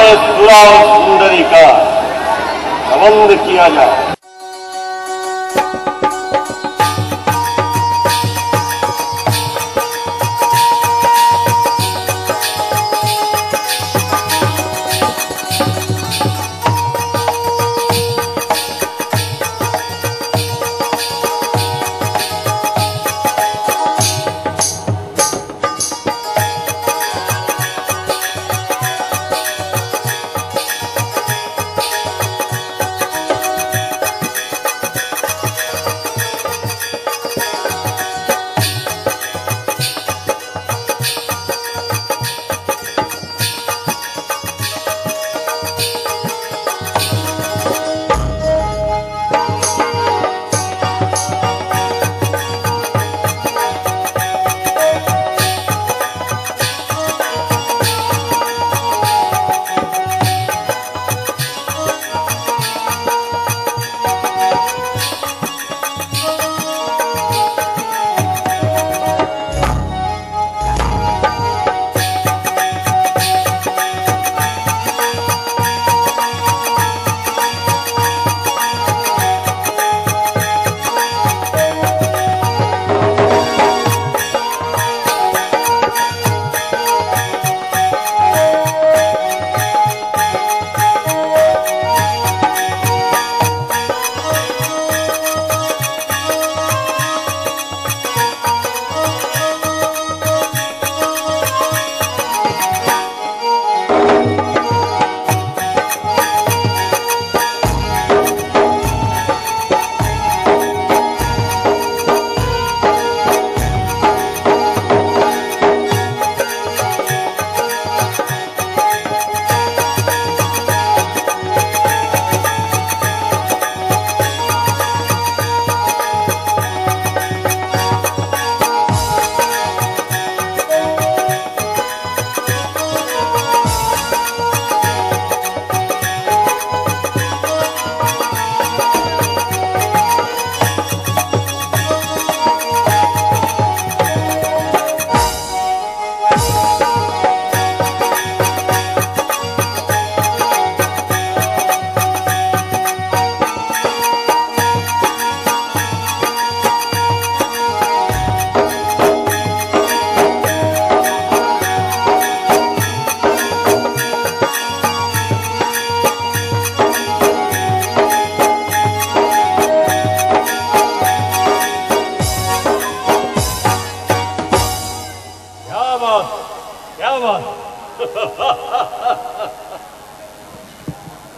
सुरा और सुंदरी का संबंध किया जाए।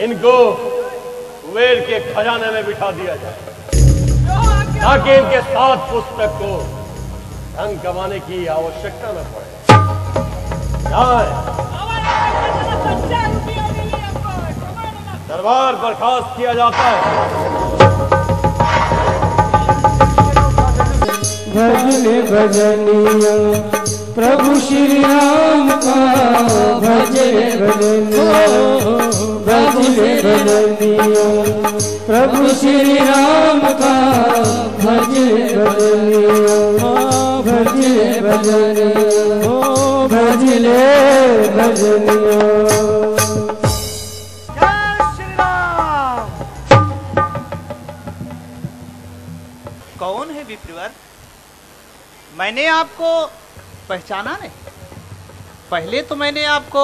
इनको कुबेर के खजाने में बिठा दिया जाए ताकि इनके साथ पुस्तक को धन कमाने की आवश्यकता न पड़े। दरबार बर्खास्त किया जाता है। भजन भजनिया प्रभु श्री राम का, भजन भजनिया भजनिया प्रभु श्री राम का, भजन भजनिया भजनिया भजनिया। कौन है विप्रवर? मैंने आपको पहचाना नहीं। पहले तो मैंने आपको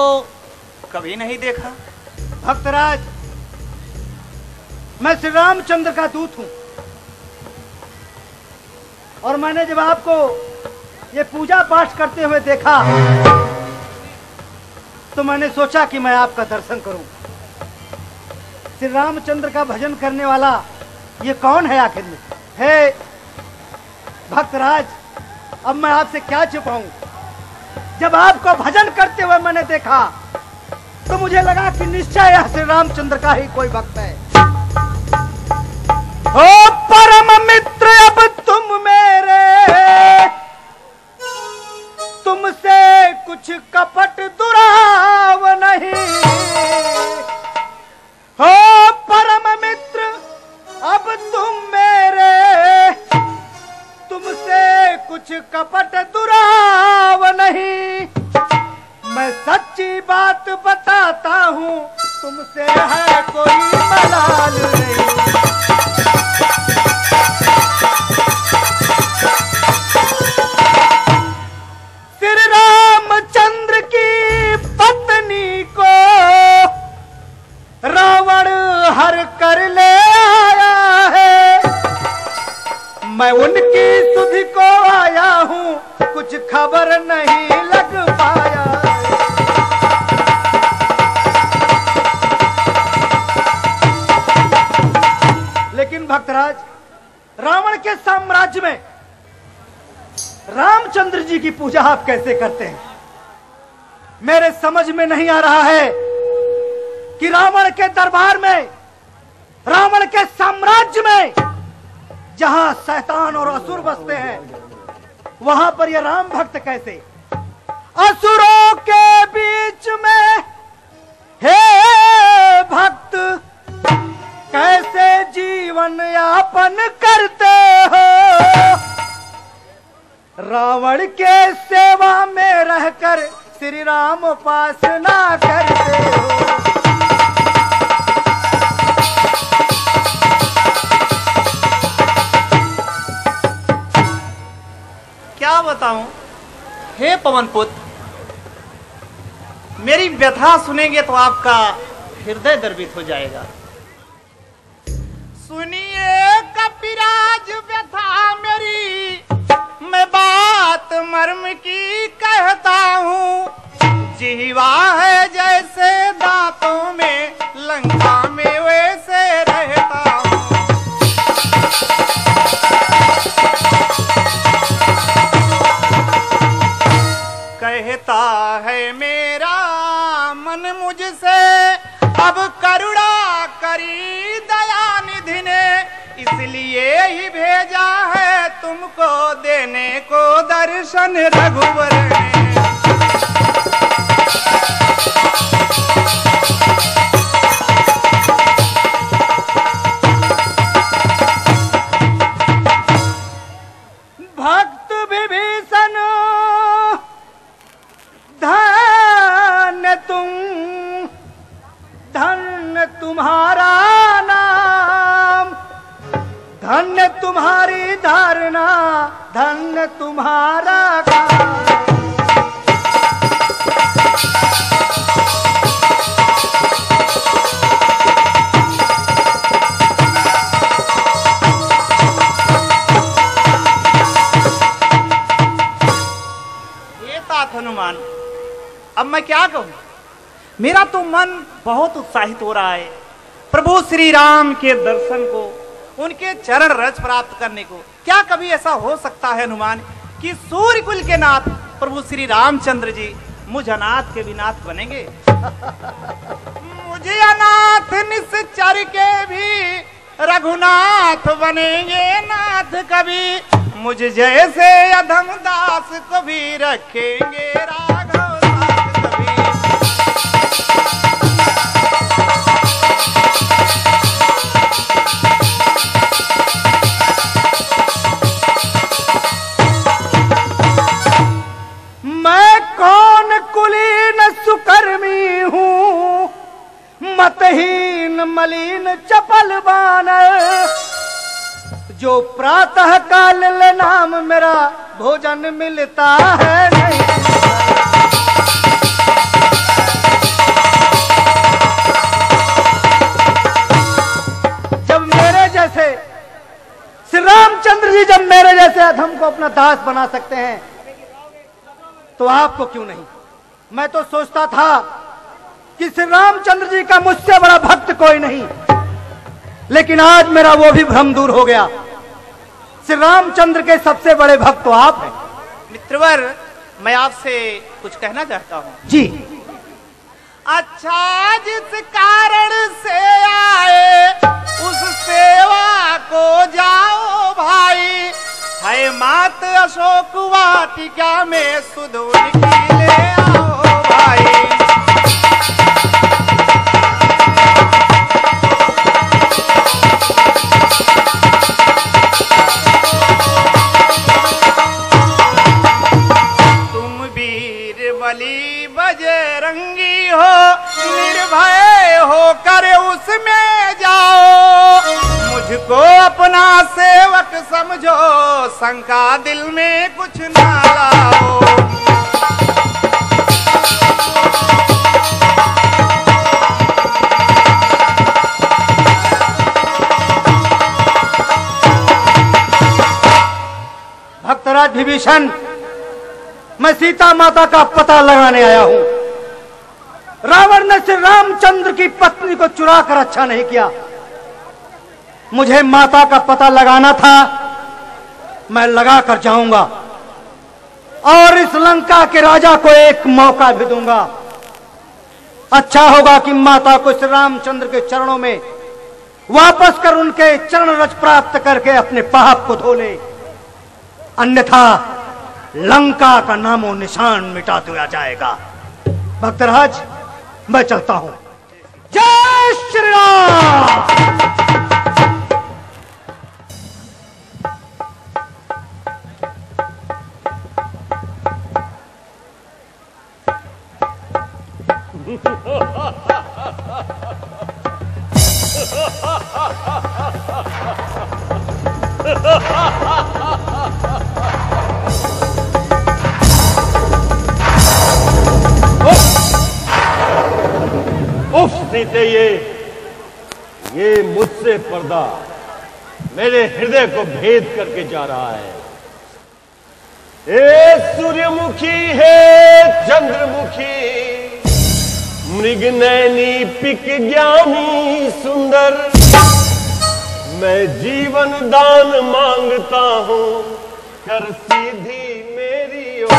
कभी नहीं देखा। भक्तराज, मैं श्री रामचंद्र का दूत हूं और मैंने जब आपको ये पूजा पाठ करते हुए देखा तो मैंने सोचा कि मैं आपका दर्शन करूं। श्री रामचंद्र का भजन करने वाला ये कौन है आखिर में? हे भक्तराज, अब मैं आपसे क्या छुपाऊं? जब आपको भजन करते हुए मैंने देखा तो मुझे लगा कि निश्चय यह श्री रामचंद्र का ही कोई भक्त है। ओ परम मित्र, अब तुम मेरे, तुमसे कुछ कपट दुराव नहीं। ओ परम मित्र, अब तुम मेरे, तुमसे कुछ कपट दुराव नहीं। मैं सच्ची बात बताता हूँ हूँ, तुमसे है कोई मलाल नहीं। श्री रामचंद्र की पत्नी को रावण हर कर ले आया है, मैं उनकी सुधि को आया हूँ, कुछ खबर नहीं लग पाया। लेकिन भक्तराज, रावण के साम्राज्य में रामचंद्र जी की पूजा आप कैसे करते हैं? मेरे समझ में नहीं आ रहा है कि रावण के दरबार में, रावण के साम्राज्य में, जहां शैतान और असुर बसते हैं, वहां पर यह राम भक्त कैसे? असुरों के बीच में हे भक्त कैसे जीवन यापन करते हो? रावण के सेवा में रहकर श्री राम उपासना करते हो। क्या बताऊं हे पवन पुत्र, मेरी व्यथा सुनेंगे तो आपका हृदय द्रवित हो जाएगा। सुनिए कपिराज व्यथा मेरी, मैं बात मर्म की कहता हूँ। जीवा है जैसे दांतों में, लंका में वैसे रहता हूँ। कहता है मेरा मन मुझसे, अब करुणा करी दयानिधि ने, इसलिए ही भेजा है तुमको देने को दर्शन रघुवर ने। भक्त विभीषण धन्य तुम, धन्य तुम्हारा नाम, धन्य तुम्हारी धारणा, धन्य तुम्हारा काम। ये तात हनुमान, अब मैं क्या कहूं? मेरा तो मन बहुत उत्साहित हो रहा है प्रभु श्री राम के दर्शन को, उनके चरण रज प्राप्त करने को। क्या कभी ऐसा हो सकता है हनुमान कि सूर्यकुल के नाथ प्रभु श्री रामचंद्र जी मुझ अनाथ के भी नाथ बनेंगे? मुझे अनाथ निश्चर के भी रघुनाथ बनेंगे नाथ कभी, मुझ जैसे अधम दास को भी रखेंगे राघव साथ कभी। मैं कौन कुलीन सुकर्मी हूँ, मतहीन मलिन चपल बानर, जो प्रातः काल ले नाम मेरा भोजन मिलता है नहीं। जब मेरे जैसे श्री रामचंद्र जी, जब मेरे जैसे अधम को अपना दास बना सकते हैं, तो आपको क्यों नहीं? मैं तो सोचता था कि श्री रामचंद्र जी का मुझसे बड़ा भक्त कोई नहीं, लेकिन आज मेरा वो भी भ्रम दूर हो गया। श्री रामचंद्र के सबसे बड़े भक्त तो आप हैं। मित्रवर, मैं आपसे कुछ कहना चाहता हूँ। जी। अच्छा, जिस कारण से आए उस सेवा को जाओ भाई, है मात अशोक वाटिका में सुध उनकी ले आओ भाई। तुम वीर बली बजरंगी हो, निर्भय होकर उसमें जाओ। मुझको अपना सेवक समझो, शंका दिल में कुछ ना लाओ। भक्तराज विभीषण, मैं सीता माता का पता लगाने आया हूं। रावण ने श्री रामचंद्र की पत्नी को चुरा कर अच्छा नहीं किया। मुझे माता का पता लगाना था, मैं लगा कर जाऊंगा और इस लंका के राजा को एक मौका भी दूंगा। अच्छा होगा कि माता को श्री रामचंद्र के चरणों में वापस कर उनके चरण रज प्राप्त करके अपने पाप को धो ले, अन्यथा लंका का नामो निशान मिटा दिया जाएगा। भक्तराज, मैं चलता हूं। जय श्री राम। उफ सीते, ये मुझसे पर्दा मेरे हृदय को भेद करके जा रहा है। ए सूर्यमुखी है चंद्रमुखी, मृग नैनी पिक ज्ञानी सुंदर, मैं जीवन दान मांगता हूं, कर सीधी मेरी ओर।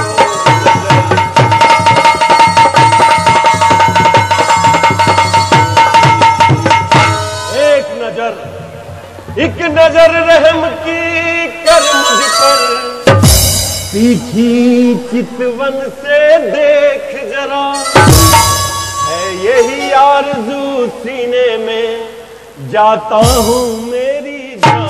एक नजर रहम की कर मुझ पर, तीखी चितवन से देख जरा, है यही आरज़ू सीने में, जाता हूं मेरी जान।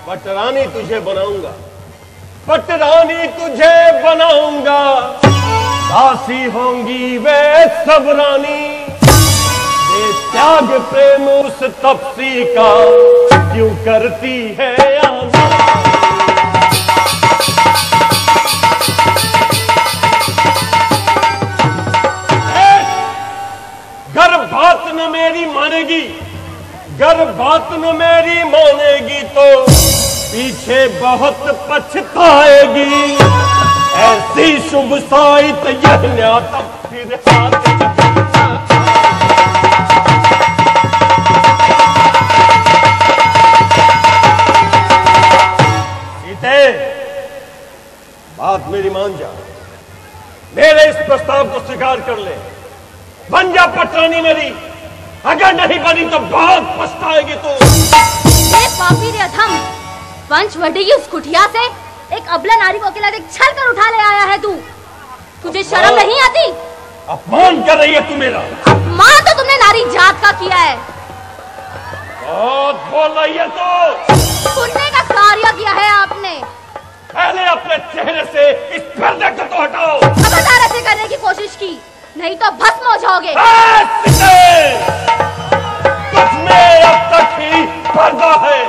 पटरानी तुझे बनाऊंगा, पटरानी तुझे बनाऊंगा, दासी होंगी वे सब रानी, ये त्याग प्रेम उस तपसी का क्यों करती है आना। गर बात न मेरी मानेगी, गर बात न मेरी मानेगी तो पीछे बहुत पछताएगी, ऐसी शुभ साइत यह न्याता फिर हाथ। सीते, बात मेरी मान जा, मेरे इस प्रस्ताव को स्वीकार कर ले, बन जा पटरानी मेरी, अगर नहीं बनी तो बहुत पछताएगी तू। पापी रे अधम, पंचवटी की उस कुटिया से एक अबला नारी को अकेला देख छल कर उठा ले आया है तू। तुझे शर्म नहीं आती? अपमान कर रही है तू मेरा। अपमान तो तुमने नारी जात का किया है। बहुत बोल रही है तो। पुण्य का कार्य किया है आपने। पहले अपने चेहरे से इस पर्दे को तो हटाओ। खबरदार ऐसे करने की कोशिश की, नहीं तो भस्म हो जाओगे। तुझमें अब तक ही पर्दा है,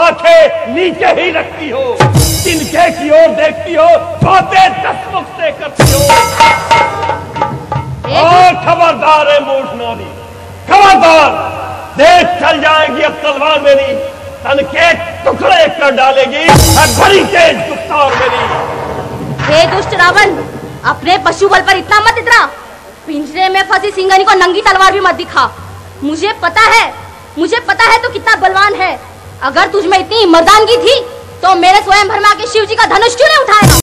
आंखें नीचे ही रखती हो, तिनके की ओर देखती हो, बातें दसमुख से करती हो। और खबरदार है मूठ नारी, खबरदार, देख चल जाएगी अब तलवार मेरी, तन के टुकड़े कर डालेगी बड़ी तेज गुफ्तार मेरी। हे दुष्ट रावण, अपने पशु बल पर इतना मत इतना, पिंजरे में फंसी सिंघनी को नंगी तलवार भी मत दिखा। मुझे पता है तू कितना बलवान है। अगर तुझ में इतनी मर्दानगी थी तो मेरे स्वयं भरमा के शिव जी का धनुष क्यों नहीं उठाया?